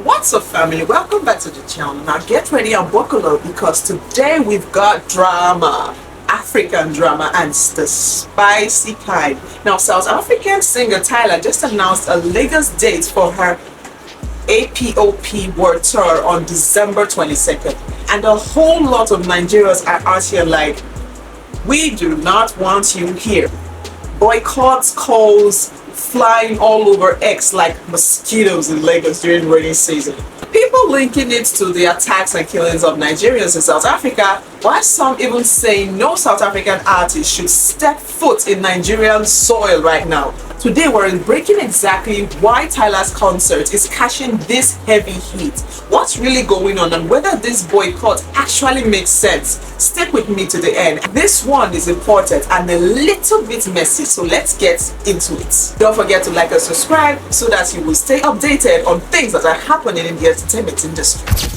What's up, family? Welcome back to the channel. Now get ready and buckle up because today we've got drama, African drama, and it's the spicy kind. Now, South African singer Tyla just announced a Lagos date for her APOP World Tour on December 22nd, and a whole lot of Nigerians are out here like, we do not want you here. Boycott calls flying all over X like mosquitoes in Lagos during rainy season. People linking it to the attacks and killings of Nigerians in South Africa, while some even saying no South African artist should step foot in Nigerian soil right now. Today we're breaking exactly why Tyla's concert is catching this heavy heat, what's really going on, and whether this boycott actually makes sense. Stick with me to the end. This one is important and a little bit messy, so let's get into it. Don't forget to like and subscribe so that you will stay updated on things that are happening in the entertainment industry.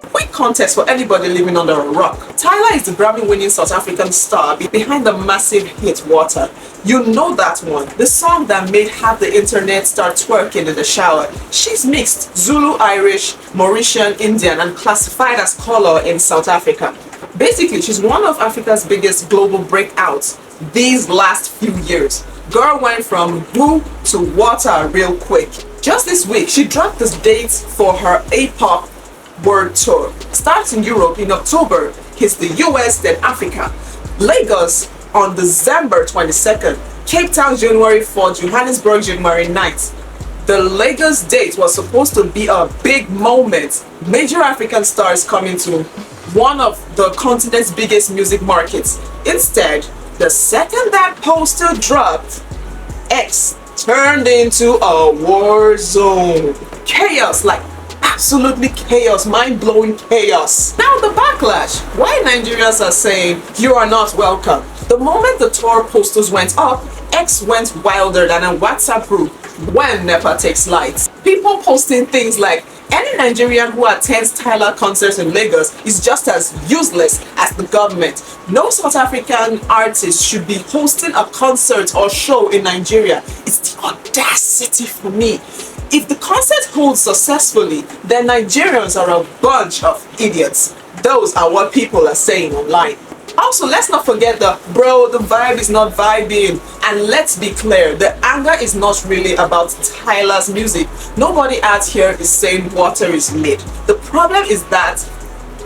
Quick context for anybody living under a rock. Tyla is the Grammy-winning South African star behind the massive hit Water. You know that one, the song that made half the internet start twerking in the shower. She's mixed Zulu, Irish, Mauritian, Indian, and classified as color in South Africa. Basically, she's one of Africa's biggest global breakouts these last few years. Girl went from Boo to Water real quick. Just this week, she dropped this date for her A-pop World Tour. Starts in Europe in October, hits the US, then Africa. Lagos on December 22nd, Cape Town January 4th, Johannesburg January 9th. The Lagos date was supposed to be a big moment. Major African stars coming to one of the continent's biggest music markets. Instead, the second that poster dropped, X turned into a war zone. Chaos, like absolutely chaos, mind-blowing chaos. Now the backlash. Why Nigerians are saying you are not welcome. The moment the tour posters went up, X went wilder than a WhatsApp group when NEPA takes lights. People posting things like, any Nigerian who attends Tyla concerts in Lagos is just as useless as the government. No South African artist should be hosting a concert or show in Nigeria. It's the audacity for me. If the concert holds successfully, then Nigerians are a bunch of idiots. Those are what people are saying online. Also, let's not forget the vibe is not vibing. And let's be clear, the anger is not really about Tyla's music. Nobody out here is saying Water is lit. The problem is that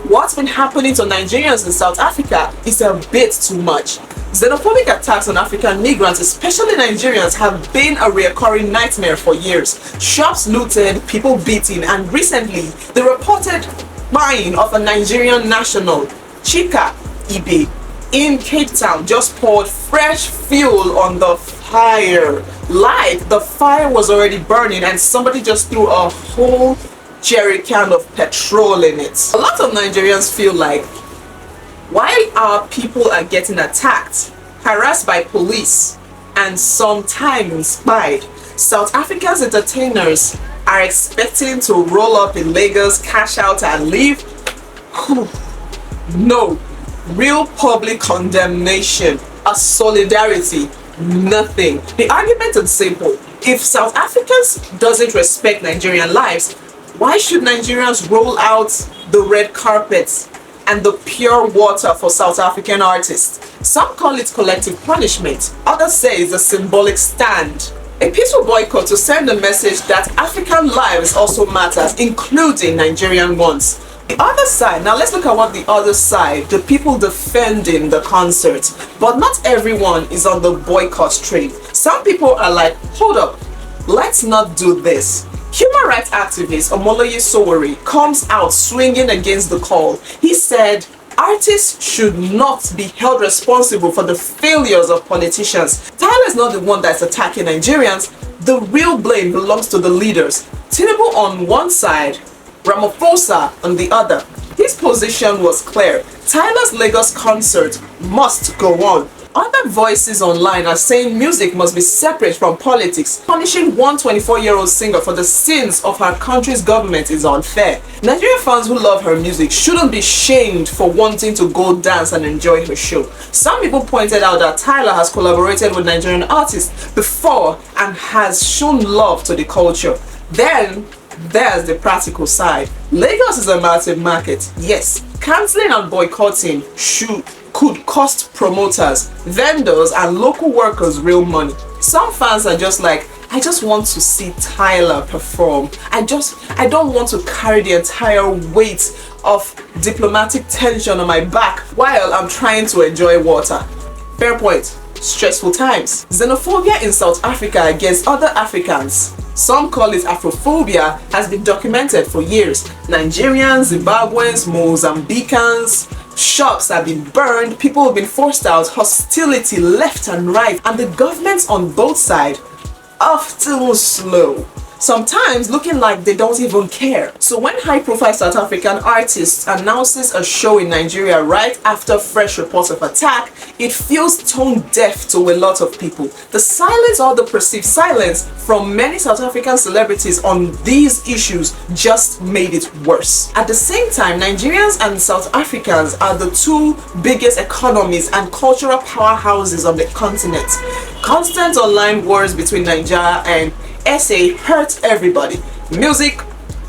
what's been happening to Nigerians in South Africa is a bit too much. Xenophobic attacks on African migrants, especially Nigerians, have been a recurring nightmare for years. Shops looted, people beaten, and recently the reported buying of a Nigerian national, Chika Ibe, in Cape Town just poured fresh fuel on the fire. Like the fire was already burning and somebody just threw a whole jerry can of petrol in it. A lot of Nigerians feel like while our people are getting attacked, harassed by police, and sometimes spied, South Africa's entertainers are expecting to roll up in Lagos, cash out, and leave. No. Real public condemnation, a solidarity, nothing. The argument is simple. If South Africans doesn't respect Nigerian lives, why should Nigerians roll out the red carpets and the pure water for South African artists? Some call it collective punishment, others say it's a symbolic stand. A peaceful boycott to send a message that African lives also matters, including Nigerian ones. The other side, now let's look at what the other side, the people defending the concert. But not everyone is on the boycott train. Some people are like, hold up, let's not do this. Human rights activist Omoyele Sowore comes out swinging against the call. He said, artists should not be held responsible for the failures of politicians. Tyla is not the one that's attacking Nigerians. The real blame belongs to the leaders. Tinubu on one side, Ramaphosa on the other. His position was clear. Tyla's Lagos concert must go on. Other voices online are saying music must be separate from politics. Punishing one 24-year-old singer for the sins of her country's government is unfair. Nigerian fans who love her music shouldn't be shamed for wanting to go dance and enjoy her show. Some people pointed out that Tyla has collaborated with Nigerian artists before and has shown love to the culture. Then there's the practical side. Lagos is a massive market. Yes, cancelling and boycotting could cost promoters, vendors, and local workers real money. Some fans are just like, I just want to see Tyla perform. I don't want to carry the entire weight of diplomatic tension on my back while I'm trying to enjoy water. Fair point. Stressful times. Xenophobia in South Africa against other Africans, some call it Afrophobia, has been documented for years. Nigerians, Zimbabweans, Mozambicans, shops have been burned, people have been forced out, hostility left and right, and the governments on both sides often slow, sometimes looking like they don't even care. So when high-profile South African artists announces a show in Nigeria right after fresh reports of attack, it feels tone deaf to a lot of people. The silence or the perceived silence from many South African celebrities on these issues just made it worse. At the same time, Nigerians and South Africans are the two biggest economies and cultural powerhouses on the continent. Constant online wars between Nigeria and SA hurt everybody. Music,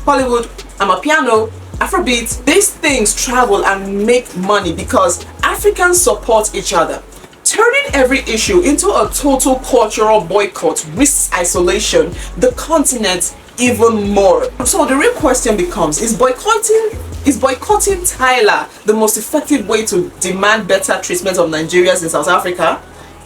Hollywood, Amapiano, Afrobeat, these things travel and make money because Africans support each other. Turning every issue into a total cultural boycott risks isolation the continent even more. So the real question becomes, is boycotting Tyla the most effective way to demand better treatment of Nigerians in South Africa?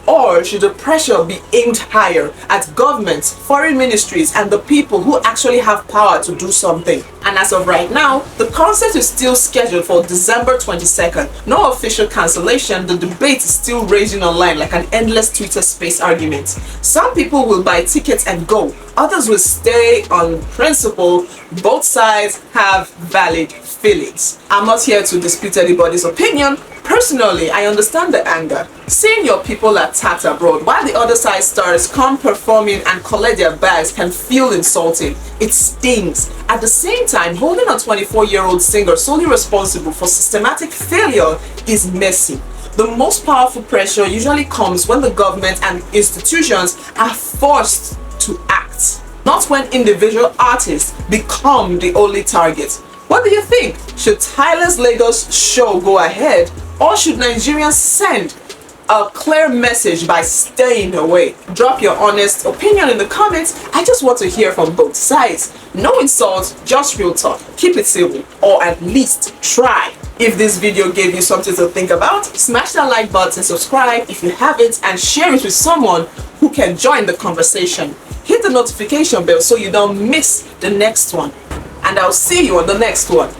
Or should the pressure be aimed higher at governments, foreign ministries, and the people who actually have power to do something? And as of right now, the concert is still scheduled for December 22nd. No official cancellation, the debate is still raging online like an endless Twitter space argument. Some people will buy tickets and go, others will stay on principle. Both sides have valid feelings. I'm not here to dispute anybody's opinion. Personally, I understand the anger. Seeing your people attacked abroad while the other side stars come performing and collect their bags can feel insulting. It stings. At the same time, holding a 24-year-old singer solely responsible for systematic failure is messy. The most powerful pressure usually comes when the government and institutions are forced to act, not when individual artists become the only target. What do you think? Should Tyla's Lagos show go ahead, or should Nigerians send a clear message by staying away? Drop your honest opinion in the comments. I just want to hear from both sides. No insults, just real talk. Keep it civil, or at least try. If this video gave you something to think about, smash that like button, subscribe if you haven't, and share it with someone who can join the conversation. Hit the notification bell so you don't miss the next one. And I'll see you on the next one.